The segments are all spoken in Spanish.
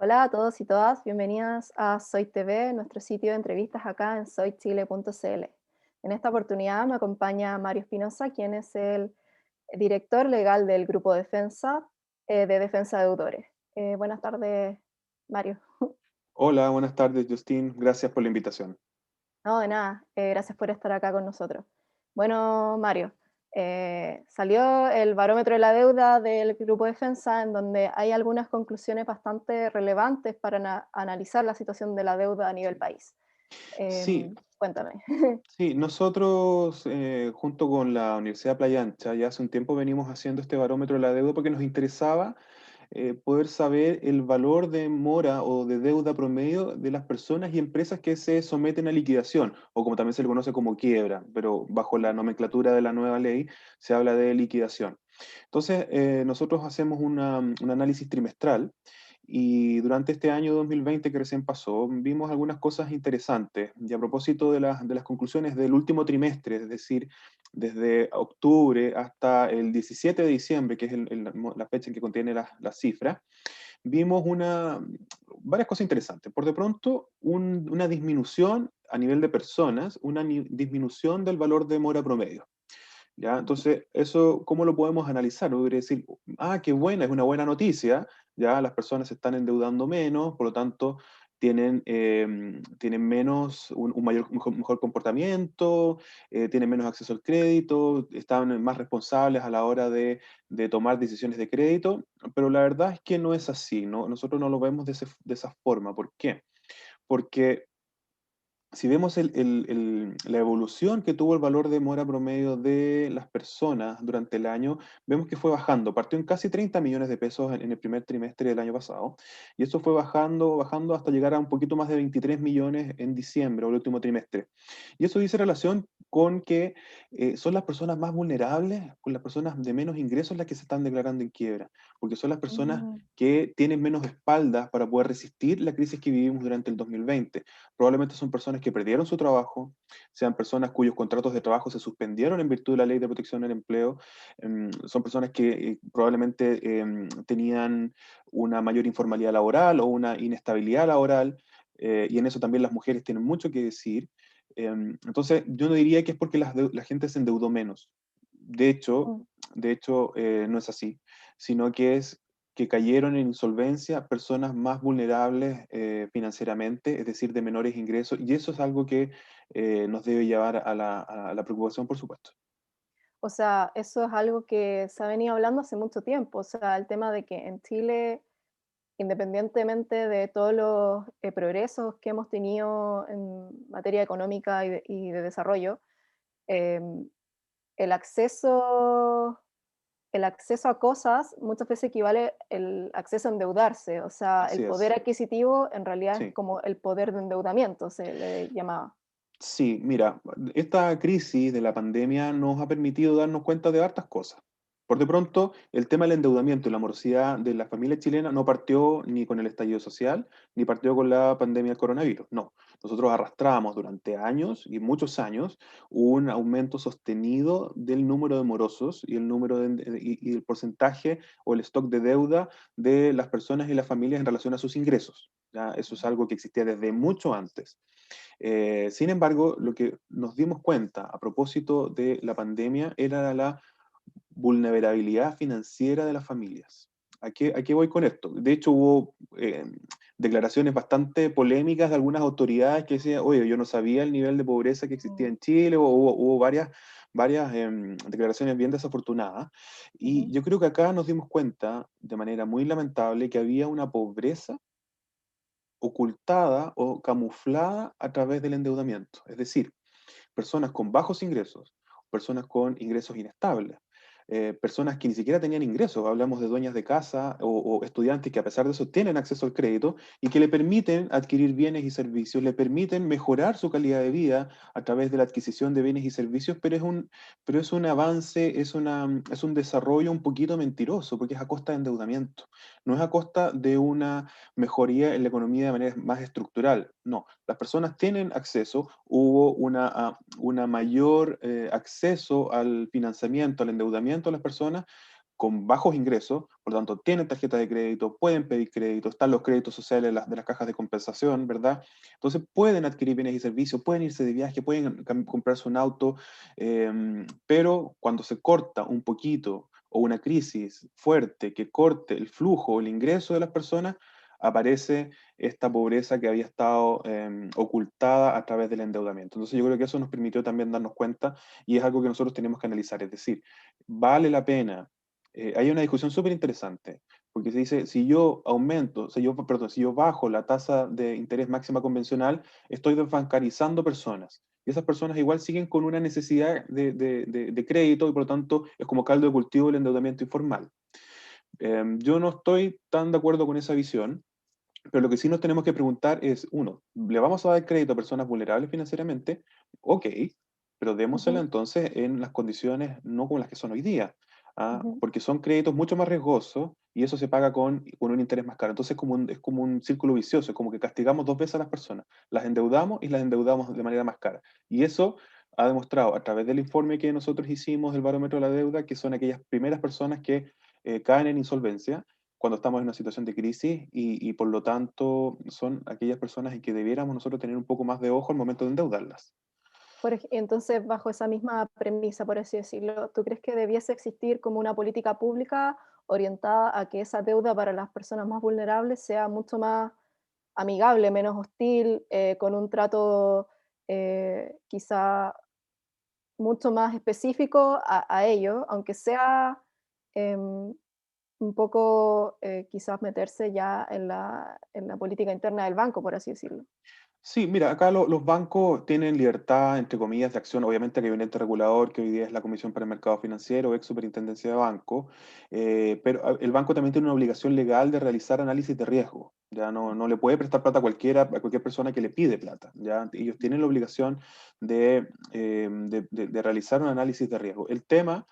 Hola a todos y todas, bienvenidas a Soy TV, nuestro sitio de entrevistas acá en soychile.cl. En esta oportunidad me acompaña Mario Espinosa, quien es el director legal del Grupo Defensa de Defensa de Deudores. Buenas tardes, Mario. Hola, buenas tardes, Justin. Gracias por la invitación. No, de nada, gracias por estar acá con nosotros. Bueno, Mario, salió el barómetro de la deuda del Grupo Defensa, en donde hay algunas conclusiones bastante relevantes para analizar la situación de la deuda a nivel país. Sí, Cuéntame. sí, nosotros junto con la Universidad Playa Ancha ya hace un tiempo venimos haciendo este barómetro de la deuda porque nos interesaba poder saber el valor de mora o de deuda promedio de las personas y empresas que se someten a liquidación, o como también se le conoce como quiebra, pero bajo la nomenclatura de la nueva ley se habla de liquidación. Entonces, nosotros hacemos un análisis trimestral y durante este año 2020 que recién pasó, vimos algunas cosas interesantes. Y a propósito de las conclusiones del último trimestre, es decir, desde octubre hasta el 17 de diciembre, que es la fecha en que contiene las cifras, vimos varias cosas interesantes. Por de pronto, una disminución a nivel de personas, disminución del valor de mora promedio. ¿Ya? Entonces, eso, ¿cómo lo podemos analizar? Uno podría decir, qué buena, es una buena noticia, ya las personas se están endeudando menos, por lo tanto, tienen menos, un mejor comportamiento, tienen menos acceso al crédito, están más responsables a la hora de tomar decisiones de crédito, pero la verdad es que no es así, ¿no? Nosotros no lo vemos de esa forma. ¿Por qué? Porque si vemos la evolución que tuvo el valor de mora promedio de las personas durante el año, vemos que fue bajando. Partió en casi 30 millones de pesos en el primer trimestre del año pasado, y eso fue bajando, bajando hasta llegar a un poquito más de 23 millones en diciembre o el último trimestre. Y eso dice relación con que son las personas más vulnerables, con las personas de menos ingresos las que se están declarando en quiebra, porque son las personas Mm, que tienen menos espaldas para poder resistir la crisis que vivimos durante el 2020. Probablemente son personas que perdieron su trabajo, sean personas cuyos contratos de trabajo se suspendieron en virtud de la ley de protección del empleo, son personas que probablemente tenían una mayor informalidad laboral o una inestabilidad laboral, y en eso también las mujeres tienen mucho que decir. Entonces, yo no diría que es porque la gente se endeudó menos. De hecho, mm. no es así, sino que es que cayeron en insolvencia personas más vulnerables financieramente, es decir, de menores ingresos, y eso es algo que nos debe llevar a la preocupación, por supuesto. O sea, eso es algo que se ha venido hablando hace mucho tiempo. O sea, el tema de que en Chile, independientemente de todos los progresos que hemos tenido en materia económica y de desarrollo, em, el acceso el acceso a cosas muchas veces equivale el acceso a endeudarse, o sea, el Así poder es, adquisitivo en realidad es sí. como el poder de endeudamiento, se le llamaba. Sí, mira, esta crisis de la pandemia nos ha permitido darnos cuenta de hartas cosas. Por de pronto, el tema del endeudamiento y la morosidad de la familia chilena no partió ni con el estallido social, ni partió con la pandemia del coronavirus. No, nosotros arrastramos durante años y muchos años un aumento sostenido del número de morosos y y el porcentaje o el stock de deuda de las personas y las familias en relación a sus ingresos. ¿Ya? Eso es algo que existía desde mucho antes. Sin embargo, lo que nos dimos cuenta a propósito de la pandemia era la vulnerabilidad financiera de las familias. ¿A qué voy con esto? De hecho, hubo declaraciones bastante polémicas de algunas autoridades que decían, oye, yo no sabía el nivel de pobreza que existía Mm, en Chile, o hubo varias declaraciones bien desafortunadas. Y ujú. yo creo que acá nos dimos cuenta, de manera muy lamentable, que había una pobreza ocultada o camuflada a través del endeudamiento. Es decir, personas con bajos ingresos, personas con ingresos inestables, personas que ni siquiera tenían ingresos, hablamos de dueñas de casa o estudiantes que a pesar de eso tienen acceso al crédito y que le permiten adquirir bienes y servicios, le permiten mejorar su calidad de vida a través de la adquisición de bienes y servicios, pero es un avance, es un desarrollo un poquito mentiroso, porque es a costa de endeudamiento, no es a costa de una mejoría en la economía de manera más estructural, no, las personas tienen acceso, hubo una mayor acceso al financiamiento, al endeudamiento de las personas con bajos ingresos, por lo tanto tienen tarjeta de crédito, pueden pedir crédito, están los créditos sociales de las cajas de compensación, ¿verdad? Entonces pueden adquirir bienes y servicios, pueden irse de viaje, pueden comprarse un auto, pero cuando se corta un poquito o una crisis fuerte que corte el flujo o el ingreso de las personas, aparece esta pobreza que había estado ocultada a través del endeudamiento. Entonces yo creo que eso nos permitió también darnos cuenta y es algo que nosotros tenemos que analizar, es decir, vale la pena. Hay una discusión súper interesante, porque se dice, si yo aumento, perdón, si yo bajo la tasa de interés máxima convencional, estoy desbancarizando personas. Y esas personas igual siguen con una necesidad de crédito y por lo tanto es como caldo de cultivo el endeudamiento informal. Yo no estoy tan de acuerdo con esa visión, pero lo que sí nos tenemos que preguntar es, uno, ¿le vamos a dar crédito a personas vulnerables financieramente? Ok, pero démosela Ujú, entonces en las condiciones no como las que son hoy día, ¿ah? ujú. Porque son créditos mucho más riesgosos y eso se paga con un interés más caro. Entonces es como un círculo vicioso, es como que castigamos dos veces a las personas, las endeudamos y las endeudamos de manera más cara. Y eso ha demostrado a través del informe que nosotros hicimos del barómetro de la deuda, que son aquellas primeras personas que caen en insolvencia cuando estamos en una situación de crisis y por lo tanto son aquellas personas en que debiéramos nosotros tener un poco más de ojo al momento de endeudarlas. Entonces, bajo esa misma premisa, por así decirlo, ¿tú crees que debiese existir como una política pública orientada a que esa deuda para las personas más vulnerables sea mucho más amigable, menos hostil, con un trato quizá mucho más específico a ellos, aunque sea em, un poco quizás meterse ya en la política interna del banco, por así decirlo? Sí, mira, acá los bancos tienen libertad, entre comillas, de acción. Obviamente que hay un ente regulador que hoy día es la Comisión para el Mercado Financiero, ex Superintendencia de Banco, pero el banco también tiene una obligación legal de realizar análisis de riesgo. Ya no le puede prestar plata a cualquiera, a cualquier persona que le pide plata. Ya ellos tienen la obligación de realizar un análisis de riesgo. El tema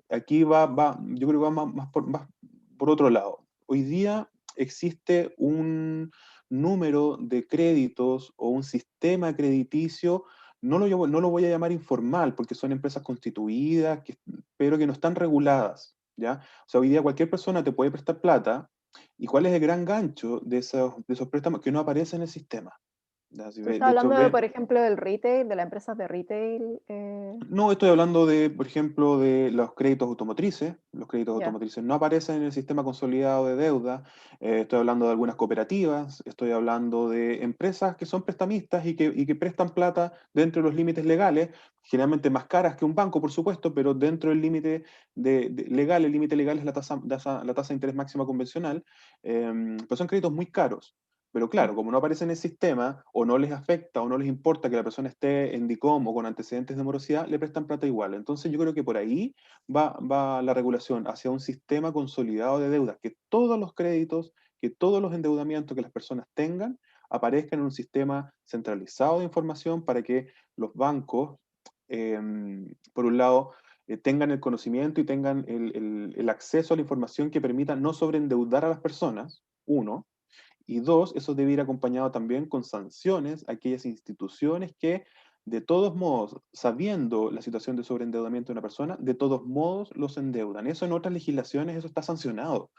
aquí yo creo que va más por otro lado. Hoy día existe un número de créditos o un sistema crediticio, no lo voy a llamar informal, porque son empresas constituidas, pero que no están reguladas, ¿ya? O sea, hoy día cualquier persona te puede prestar plata, ¿y cuál es el gran gancho de esos préstamos? Que no aparece en el sistema. ¿Ya? Tú estás De hecho, hablando, por ejemplo, del retail, de las empresas de retail. no, estoy hablando de, por ejemplo, de los créditos automotrices. Los créditos Ya. automotrices no aparecen en el sistema consolidado de deuda. Estoy hablando de algunas cooperativas. Estoy hablando de empresas que son prestamistas y que prestan plata dentro de los límites legales, generalmente más caras que un banco, por supuesto, pero dentro del límite legal. El límite legal es la tasa de interés máxima convencional. Pero son créditos muy caros. Pero claro, como no aparece en el sistema, o no les afecta, o no les importa que la persona esté en DICOM o con antecedentes de morosidad, le prestan plata igual. Entonces yo creo que por ahí va la regulación hacia un sistema consolidado de deudas, que todos los créditos, que todos los endeudamientos que las personas tengan, aparezcan en un sistema centralizado de información para que los bancos, eh, por un lado, tengan el conocimiento y tengan el acceso a la información que permita no sobreendeudar a las personas, uno, y dos, eso debe ir acompañado también con sanciones a aquellas instituciones que, de todos modos, sabiendo la situación de sobreendeudamiento de una persona, de todos modos los endeudan. Eso en otras legislaciones, eso está sancionado.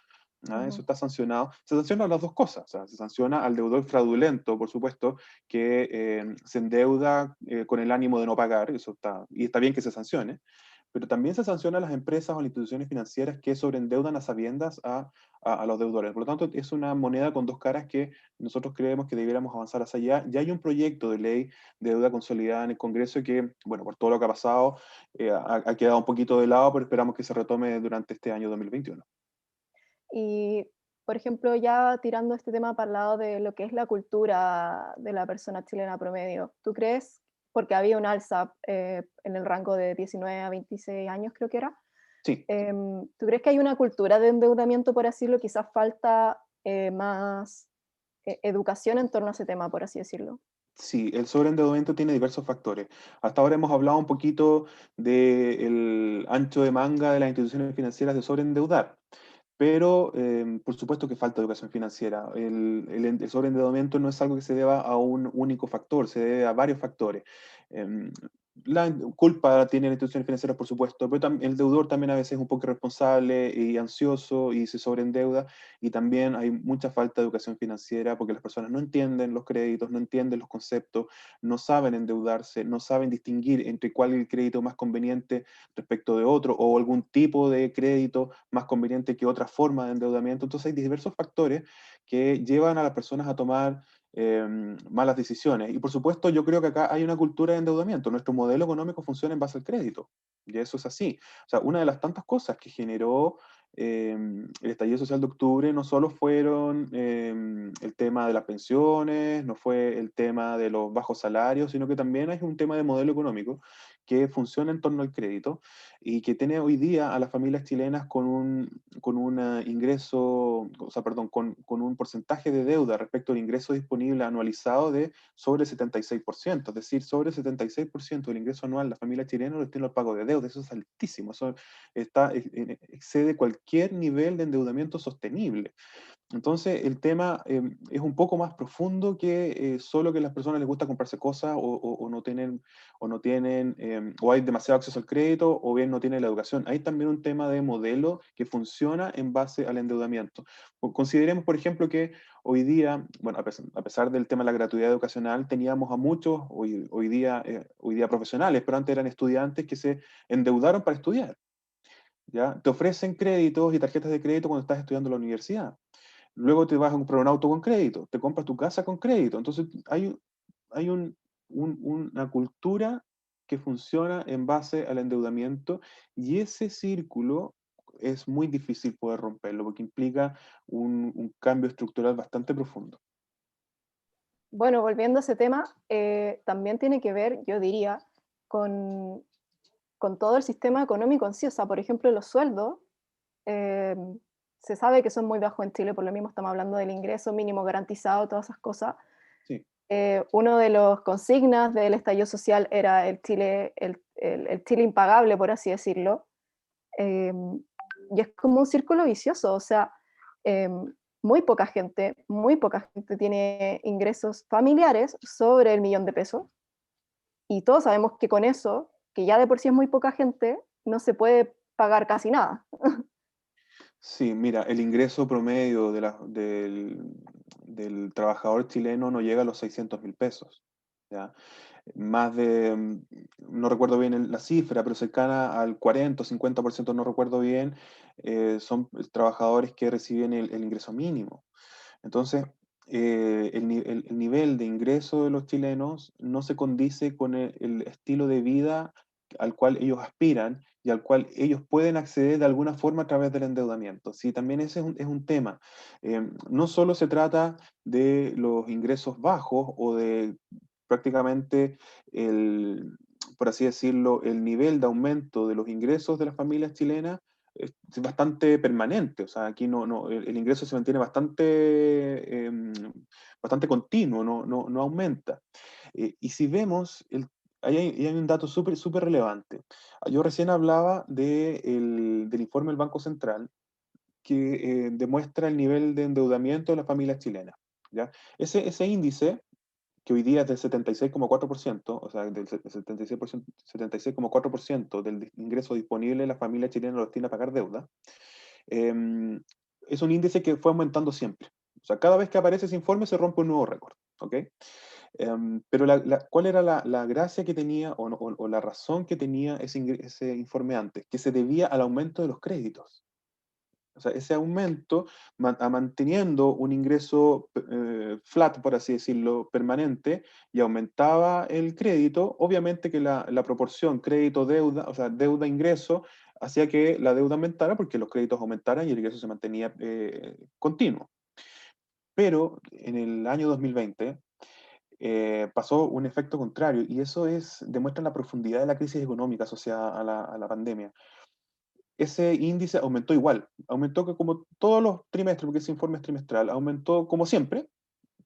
¿Ah? Eso Ujú. está sancionado. Se sanciona las dos cosas. O sea, se sanciona al deudor fraudulento, por supuesto, que se endeuda con el ánimo de no pagar. Eso está, y está bien que se sancione. Pero también se sanciona a las empresas o las instituciones financieras que sobreendeudan a sabiendas a los deudores. Por lo tanto, es una moneda con dos caras que nosotros creemos que debiéramos avanzar hacia allá. Ya hay un proyecto de ley de deuda consolidada en el Congreso que, bueno, por todo lo que ha pasado, ha quedado un poquito de lado, pero esperamos que se retome durante este año 2021. Y, por ejemplo, ya tirando este tema para el lado de lo que es la cultura de la persona chilena promedio, ¿tú crees, porque había un alza en el rango de 19 a 26 años, creo que era, Sí. ¿tú crees que hay una cultura de endeudamiento, por así decirlo? Quizás falta más educación en torno a ese tema, por así decirlo. Sí, el sobreendeudamiento tiene diversos factores. Hasta ahora hemos hablado un poquito del ancho de manga de las instituciones financieras de sobreendeudar, pero por supuesto que falta educación financiera. El sobreendeudamiento no es algo que se deba a un único factor, se debe a varios factores. Em, La culpa tiene la institución financiera, por supuesto, pero el deudor también a veces es un poco irresponsable y ansioso y se sobreendeuda, y también hay mucha falta de educación financiera porque las personas no entienden los créditos, no entienden los conceptos, no saben endeudarse, no saben distinguir entre cuál es el crédito más conveniente respecto de otro o algún tipo de crédito más conveniente que otra forma de endeudamiento. Entonces hay diversos factores que llevan a las personas a tomar malas decisiones. Y por supuesto, yo creo que acá hay una cultura de endeudamiento. Nuestro modelo económico funciona en base al crédito. Y eso es así. O sea, una de las tantas cosas que generó el estallido social de octubre no solo fueron el tema de las pensiones, no fue el tema de los bajos salarios, sino que también hay un tema de modelo económico que funciona en torno al crédito y que tiene hoy día a las familias chilenas con un ingreso, o sea, perdón, con un porcentaje de deuda respecto al ingreso disponible anualizado de sobre el 76%, es decir, sobre el 76% del ingreso anual de la familia chilena lo destina al pago de deuda. Eso es altísimo, eso excede cualquier nivel de endeudamiento sostenible. Entonces, el tema es un poco más profundo que solo que a las personas les gusta comprarse cosas o no tienen, o hay demasiado acceso al crédito, o bien no tienen la educación. Hay también un tema de modelo que funciona en base al endeudamiento. Consideremos, por ejemplo, que hoy día, bueno, a pesar del tema de la gratuidad educacional, teníamos a muchos, hoy día profesionales, pero antes eran estudiantes que se endeudaron para estudiar. ¿Ya? Te ofrecen créditos y tarjetas de crédito cuando estás estudiando en la universidad. Luego te vas a comprar un auto con crédito, te compras tu casa con crédito. Entonces hay una cultura que funciona en base al endeudamiento, y ese círculo es muy difícil poder romperlo porque implica un cambio estructural bastante profundo. Bueno, volviendo a ese tema, también tiene que ver, yo diría, con, con todo el sistema económico en sí. O sea, por ejemplo, los sueldos, eh, se sabe que son muy bajos en Chile, por lo mismo estamos hablando del ingreso mínimo garantizado, todas esas cosas. Sí. Uno de los consignas del estallido social era el Chile impagable, por así decirlo. Eh, y es como un círculo vicioso, o sea, eh, muy poca gente tiene ingresos familiares sobre el millón de pesos, y todos sabemos que con eso, que ya de por sí es muy poca gente, no se puede pagar casi nada. Sí, mira, el ingreso promedio del trabajador chileno no llega a los 600.000 pesos. ¿Ya? Más de, no recuerdo bien la cifra, pero cercana al 40 o 50%, no recuerdo bien, son trabajadores que reciben el ingreso mínimo. Entonces, el nivel de ingreso de los chilenos no se condice con el estilo de vida al cual ellos aspiran y al cual ellos pueden acceder de alguna forma a través del endeudamiento. Sí, también ese es un tema. No solo se trata de los ingresos bajos o de prácticamente por así decirlo, el nivel de aumento de los ingresos de las familias chilenas es bastante permanente. O sea, aquí el ingreso se mantiene bastante continuo, no aumenta. Y si vemos, hay un dato súper relevante. Yo recién hablaba del informe del Banco Central que demuestra el nivel de endeudamiento de las familias chilenas. ¿Ya? Ese índice, que hoy día es del 76,4%, o sea, del 76%, 76,4% del ingreso disponible de la familia chilena lo destina a pagar deuda, eh, es un índice que fue aumentando siempre. O sea, cada vez que aparece ese informe se rompe un nuevo récord. ¿Ok? Pero ¿cuál era la gracia que tenía o la razón que tenía ese informe antes? Que se debía al aumento de los créditos. O sea, ese aumento, manteniendo un ingreso flat, por así decirlo, permanente, y aumentaba el crédito, obviamente que la proporción crédito-deuda, o sea, deuda-ingreso, hacía que la deuda aumentara porque los créditos aumentaran y el ingreso se mantenía continuo. Pero en el año 2020 pasó un efecto contrario, y eso demuestra la profundidad de la crisis económica asociada a la pandemia. Ese índice aumentó igual, aumentó que como todos los trimestres, porque ese informe es trimestral, aumentó como siempre,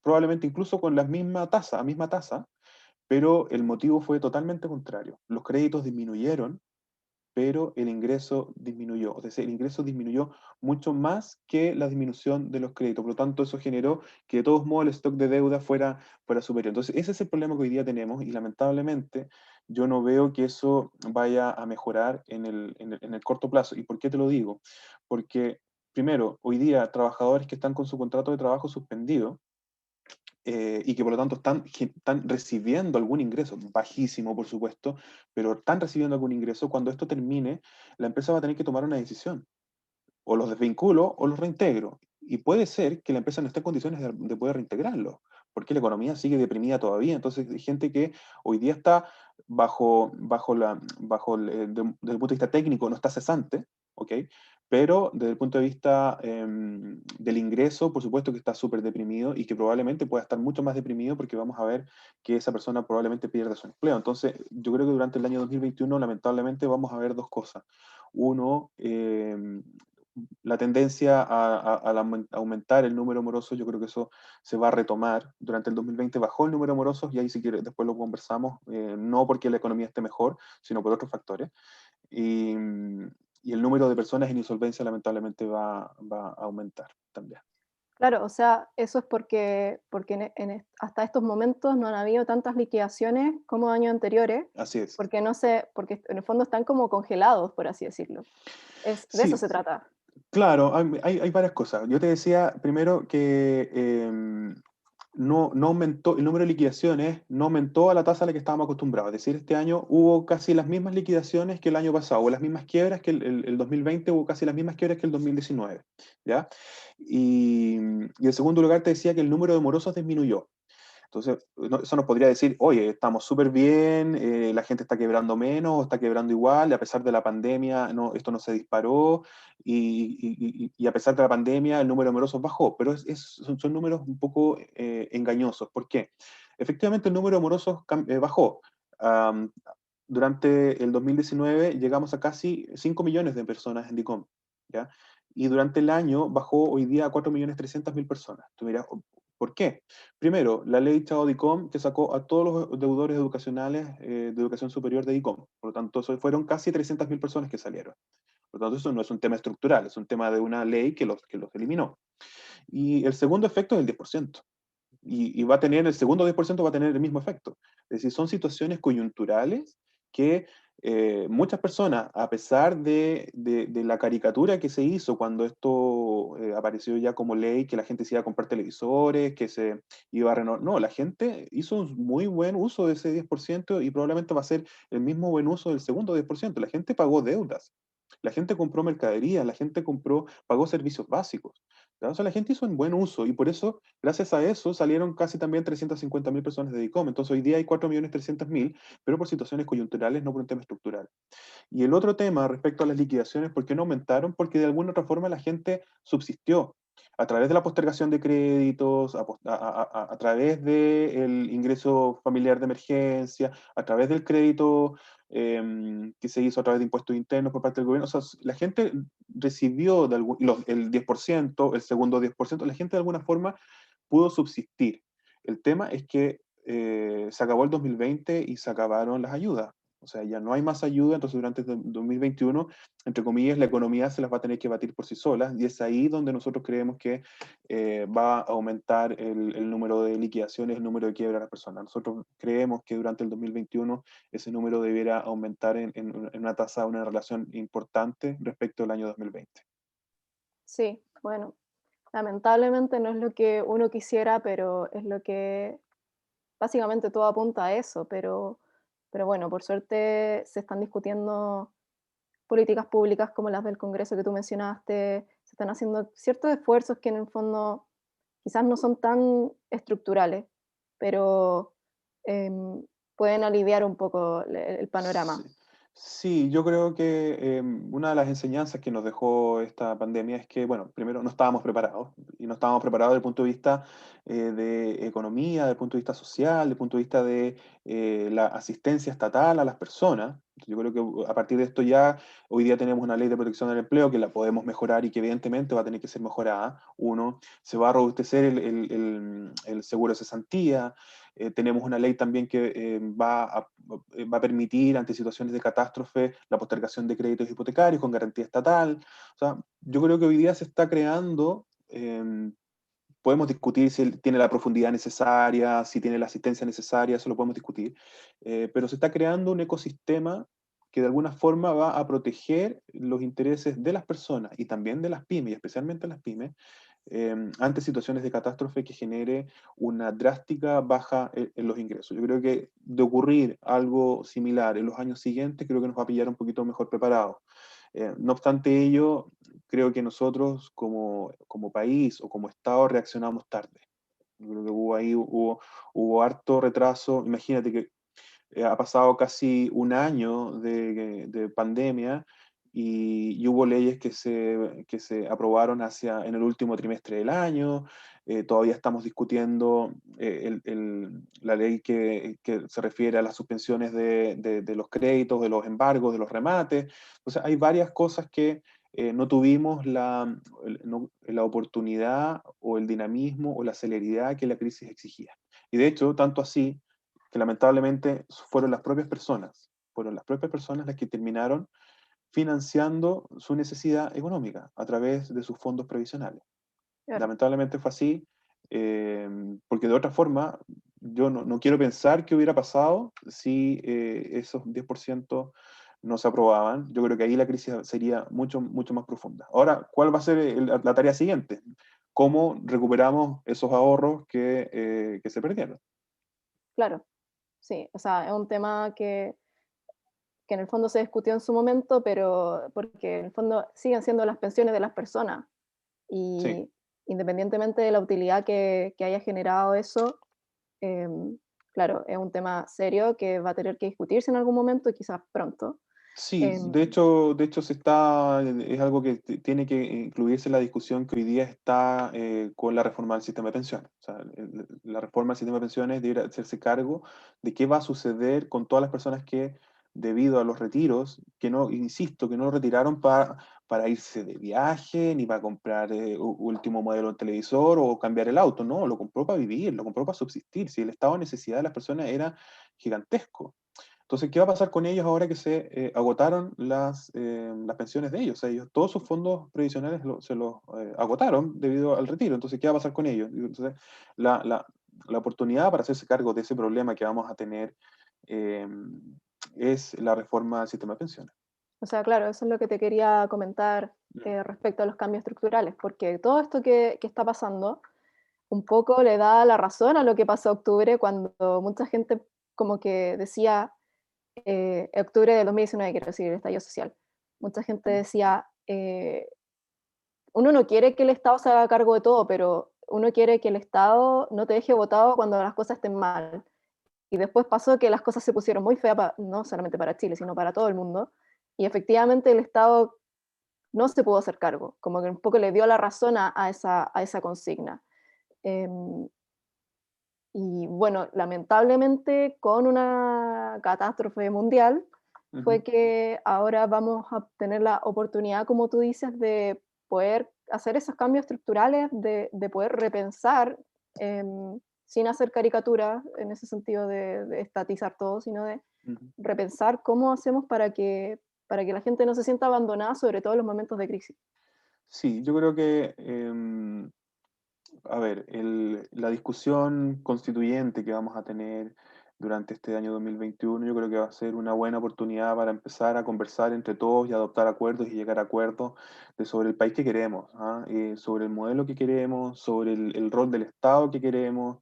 probablemente incluso con la misma tasa, pero el motivo fue totalmente contrario. Los créditos disminuyeron, pero el ingreso disminuyó. Es decir, el ingreso disminuyó mucho más que la disminución de los créditos. Por lo tanto, eso generó que de todos modos el stock de deuda fuera superior. Entonces, ese es el problema que hoy día tenemos y lamentablemente yo no veo que eso vaya a mejorar en el corto plazo. ¿Y por qué te lo digo? Porque, primero, hoy día trabajadores que están con su contrato de trabajo suspendido, y que por lo tanto están recibiendo algún ingreso, bajísimo por supuesto, pero están recibiendo algún ingreso, cuando esto termine, la empresa va a tener que tomar una decisión. O los desvinculo o los reintegro. Y puede ser que la empresa no esté en condiciones de poder reintegrarlo, porque la economía sigue deprimida todavía. Entonces, hay gente que hoy día está desde el punto de vista técnico, no está cesante, ¿ok? Pero desde el punto de vista del ingreso, por supuesto que está súper deprimido y que probablemente pueda estar mucho más deprimido porque vamos a ver que esa persona probablemente pierda su empleo. Entonces, yo creo que durante el año 2021, lamentablemente, vamos a ver dos cosas. Uno, la tendencia a aumentar el número moroso, yo creo que eso se va a retomar. Durante el 2020 bajó el número de morosos y ahí si quieres después lo conversamos, no porque la economía esté mejor, sino por otros factores. Y, y el número de personas en insolvencia lamentablemente va a aumentar también. Claro, o sea, eso es porque hasta estos momentos no han habido tantas liquidaciones como años anteriores, Así es. porque no sé, porque en el fondo están como congelados, por así decirlo. De eso Sí, se trata. claro, hay varias cosas. Yo te decía primero que no aumentó, el número de liquidaciones no aumentó a la tasa a la que estábamos acostumbrados. Es decir, este año hubo casi las mismas liquidaciones que el año pasado, o las mismas quiebras que el 2020, hubo casi las mismas quiebras que el 2019, ¿ya? Y en segundo lugar te decía que el número de morosos disminuyó. Entonces, eso nos podría decir, oye, estamos súper bien, la gente está quebrando menos, o está quebrando igual, y a pesar de la pandemia, no, esto no se disparó, y a pesar de la pandemia, el número de morosos bajó, pero son números un poco engañosos. ¿Por qué? Efectivamente, el número de morosos bajó. Am, Durante el 2019 llegamos a casi 5 millones de personas en DICOM, ¿ya? Y durante el año bajó hoy día a 4.300.000 personas. Tú dirás, ¿por qué? Primero, la ley Chao DICOM que sacó a todos los deudores educacionales de educación superior de DICOM. Por lo tanto, eso fueron casi 300.000 personas que salieron. Por lo tanto, eso no es un tema estructural, es un tema de una ley que los eliminó. Y el segundo efecto es el 10%. Y va a tener, el segundo 10% va a tener el mismo efecto. Es decir, son situaciones coyunturales que muchas personas, a pesar de la caricatura que se hizo cuando esto apareció ya como ley, que la gente se iba a comprar televisores, que se iba a renovar, no, la gente hizo un muy buen uso de ese 10% y probablemente va a ser el mismo buen uso del segundo 10%. La gente pagó deudas. La gente compró mercadería, la gente pagó servicios básicos. ¿Ya? O sea, la gente hizo un buen uso y por eso, gracias a eso, salieron casi también 350.000 personas de DICOM. Entonces, hoy día hay 4.300.000, pero por situaciones coyunturales, no por un tema estructural. Y el otro tema respecto a las liquidaciones, ¿por qué no aumentaron? Porque de alguna otra forma la gente subsistió a través de la postergación de créditos, a través del ingreso familiar de emergencia, a través del crédito que se hizo a través de impuestos internos por parte del gobierno. O sea, la gente recibió el 10%, el segundo 10%, la gente de alguna forma pudo subsistir. El tema es que se acabó el 2020 y se acabaron las ayudas. O sea, ya no hay más ayuda, entonces durante el 2021, entre comillas, la economía se las va a tener que batir por sí solas y es ahí donde nosotros creemos que va a aumentar el número de liquidaciones, el número de quiebras de las personas. Nosotros creemos que durante el 2021 ese número debiera aumentar en una tasa, una relación importante respecto al año 2020. Sí, bueno, lamentablemente no es lo que uno quisiera, pero es lo que básicamente todo apunta a eso, pero bueno, por suerte se están discutiendo políticas públicas como las del Congreso que tú mencionaste, se están haciendo ciertos esfuerzos que en el fondo quizás no son tan estructurales, pero pueden aliviar un poco el Sí, panorama. sí, yo creo que una de las enseñanzas que nos dejó esta pandemia es que, bueno, primero no estábamos preparados, y no estábamos preparados desde el punto de vista de economía, desde el punto de vista social, desde el punto de vista de la asistencia estatal a las personas. Yo creo que a partir de esto ya, hoy día tenemos una ley de protección del empleo que la podemos mejorar y que evidentemente va a tener que ser mejorada. Uno, se va a robustecer el seguro de cesantía. Tenemos una ley también que va a permitir ante situaciones de catástrofe la postergación de créditos hipotecarios con garantía estatal. O sea, yo creo que hoy día se está creando, podemos discutir si él tiene la profundidad necesaria, si tiene la asistencia necesaria, eso lo podemos discutir, pero se está creando un ecosistema que de alguna forma va a proteger los intereses de las personas y también de las pymes, y especialmente las pymes, ante situaciones de catástrofe que genere una drástica baja en los ingresos. Yo creo que de ocurrir algo similar en los años siguientes, creo que nos va a pillar un poquito mejor preparados. No obstante ello, creo que nosotros como país o como Estado reaccionamos tarde. Yo creo que hubo harto retraso. Imagínate que ha pasado casi un año de pandemia y hubo leyes que se aprobaron en el último trimestre del año. Todavía estamos discutiendo la ley que se refiere a las suspensiones de los créditos, de los embargos, de los remates. O sea, hay varias cosas que no tuvimos la oportunidad o el dinamismo o la celeridad que la crisis exigía. Y de hecho, tanto así que lamentablemente fueron las propias personas las que terminaron financiando su necesidad económica a través de sus fondos previsionales. Claro. Lamentablemente fue así, porque de otra forma yo no quiero pensar qué hubiera pasado si esos 10% no se aprobaban. Yo creo que ahí la crisis sería mucho, mucho más profunda. Ahora, ¿cuál va a ser la tarea siguiente? ¿Cómo recuperamos esos ahorros que se perdieron? Claro, sí, o sea, es un tema que en el fondo se discutió en su momento, pero porque en el fondo siguen siendo las pensiones de las personas Sí. y independientemente de la utilidad que haya generado eso, claro, es un tema serio que va a tener que discutirse en algún momento y quizás pronto. Sí, Em, de hecho es algo que tiene que incluirse en la discusión que hoy día está con la reforma del sistema de pensiones. O sea, la reforma del sistema de pensiones debería hacerse cargo de qué va a suceder con todas las personas que, debido a los retiros, que no, insisto, que no lo retiraron para irse de viaje, ni para comprar último modelo de televisor o cambiar el auto, no, lo compró para vivir, lo compró para subsistir. Si el estado de necesidad de las personas era gigantesco. Entonces, ¿qué va a pasar con ellos ahora que se agotaron las pensiones de ellos? O sea, ellos, todos sus fondos previsionales se los agotaron debido al retiro. Entonces, ¿qué va a pasar con ellos? Entonces, la, la- la oportunidad para hacerse cargo de ese problema que vamos a tener eh, es la reforma del sistema de pensiones. o sea, claro, eso es lo que te quería comentar Mm. respecto a los cambios estructurales, porque todo esto que está pasando un poco le da la razón a lo que pasó en octubre, cuando mucha gente como que decía, octubre del 2019, quiero decir, el estallido social, mucha gente Mm. decía, uno no quiere que el Estado se haga cargo de todo, pero uno quiere que el Estado no te deje votado cuando las cosas estén mal. Y después pasó que las cosas se pusieron muy feas, no solamente para Chile, sino para todo el mundo. Y efectivamente el Estado no se pudo hacer cargo, como que un poco le dio la razón a esa consigna. Em, y bueno, lamentablemente con una catástrofe mundial Ujú. fue que ahora vamos a tener la oportunidad, como tú dices, de poder hacer esos cambios estructurales, de poder repensar, sin hacer caricaturas en ese sentido de estatizar todo, sino de Ujú. repensar cómo hacemos para que la gente no se sienta abandonada, sobre todo en los momentos de crisis. Sí, yo creo que a ver, la discusión constituyente que vamos a tener durante este año 2021, yo creo que va a ser una buena oportunidad para empezar a conversar entre todos y adoptar acuerdos y llegar a acuerdos sobre el país que queremos, ¿ah? Sobre el modelo que queremos, sobre el rol del Estado que queremos.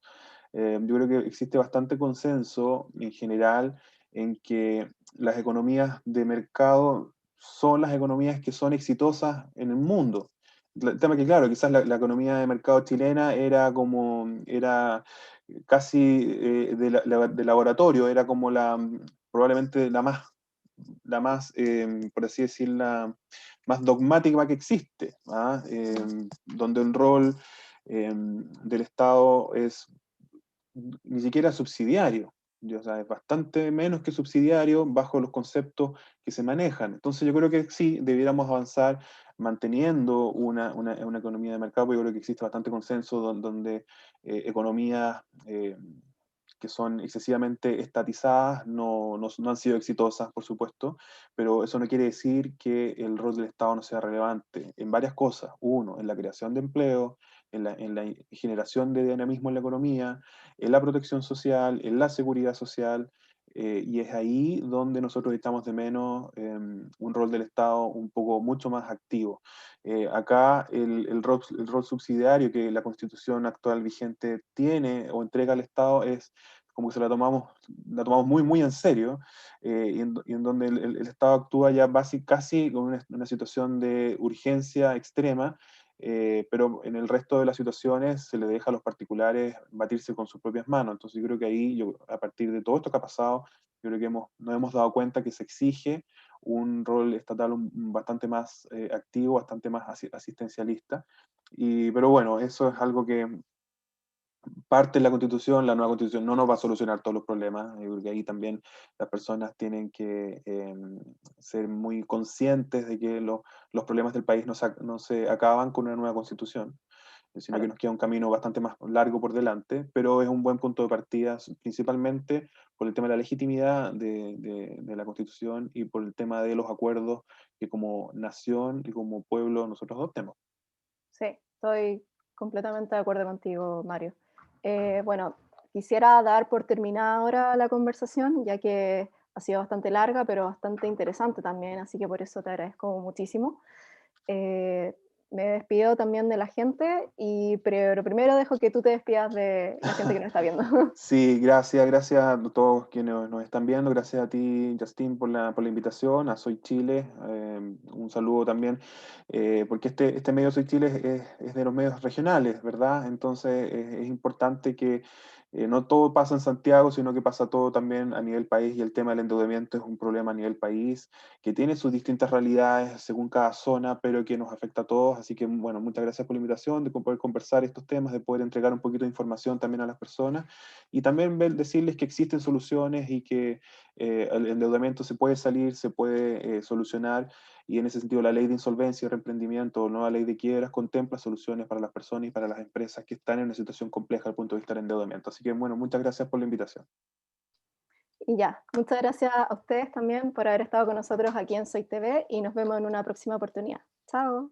Yo creo que existe bastante consenso en general en que las economías de mercado son las economías que son exitosas en el mundo. El tema que, claro, quizás la economía de mercado chilena era casi de laboratorio, era como probablemente la más, por así decirla, más dogmática que existe, ¿ah? Donde el rol del Estado es ni siquiera subsidiario. O sea, es bastante menos que subsidiario bajo los conceptos que se manejan. Entonces yo creo que sí, debiéramos avanzar manteniendo una economía de mercado, porque yo creo que existe bastante consenso donde economías que son excesivamente estatizadas no han sido exitosas, por supuesto, pero eso no quiere decir que el rol del Estado no sea relevante en varias cosas. Uno, en la creación de empleo, en la generación de dinamismo en la economía, en la protección social, en la seguridad social, y es ahí donde nosotros estamos de menos un rol del Estado un poco mucho más activo. Acá el rol subsidiario que la Constitución actual vigente tiene o entrega al Estado es como que la tomamos muy, muy en serio, y en donde el Estado actúa ya casi con una situación de urgencia extrema, pero en el resto de las situaciones se le deja a los particulares batirse con sus propias manos. Entonces yo creo que ahí, a partir de todo esto que ha pasado, yo creo que nos hemos dado cuenta que se exige un rol estatal bastante más activo, bastante más asistencialista. Pero bueno, eso es algo que parte de la Constitución, la nueva Constitución no nos va a solucionar todos los problemas. Yo creo que ahí también las personas tienen que ser muy conscientes de que los problemas del país no se acaban con una nueva Constitución, sino que Claro. nos queda un camino bastante más largo por delante, pero es un buen punto de partida, principalmente por el tema de la legitimidad de la Constitución y por el tema de los acuerdos que como nación y como pueblo nosotros adoptemos. Sí, estoy completamente de acuerdo contigo, Mario. Bueno, quisiera dar por terminada ahora la conversación, ya que ha sido bastante larga, pero bastante interesante también, así que por eso te agradezco muchísimo. Eh, Me despido también de la gente, pero primero dejo que tú te despidas de la gente que nos está viendo. Sí, gracias a todos quienes nos están viendo, gracias a ti, Justin, por la invitación, a Soy Chile, un saludo también, porque este medio Soy Chile es de los medios regionales, ¿verdad? Entonces es importante que no todo pasa en Santiago, sino que pasa todo también a nivel país, y el tema del endeudamiento es un problema a nivel país, que tiene sus distintas realidades según cada zona, pero que nos afecta a todos, así que bueno, muchas gracias por la invitación, de poder conversar estos temas, de poder entregar un poquito de información también a las personas. Y también decirles que existen soluciones y que el endeudamiento se puede salir, se puede solucionar, y en ese sentido la ley de insolvencia y reemprendimiento, o nueva ley de quiebras, contempla soluciones para las personas y para las empresas que están en una situación compleja desde el punto de vista del endeudamiento. Así que bueno, muchas gracias por la invitación. Y ya, muchas gracias a ustedes también por haber estado con nosotros aquí en Soy TV y nos vemos en una próxima oportunidad. Chao.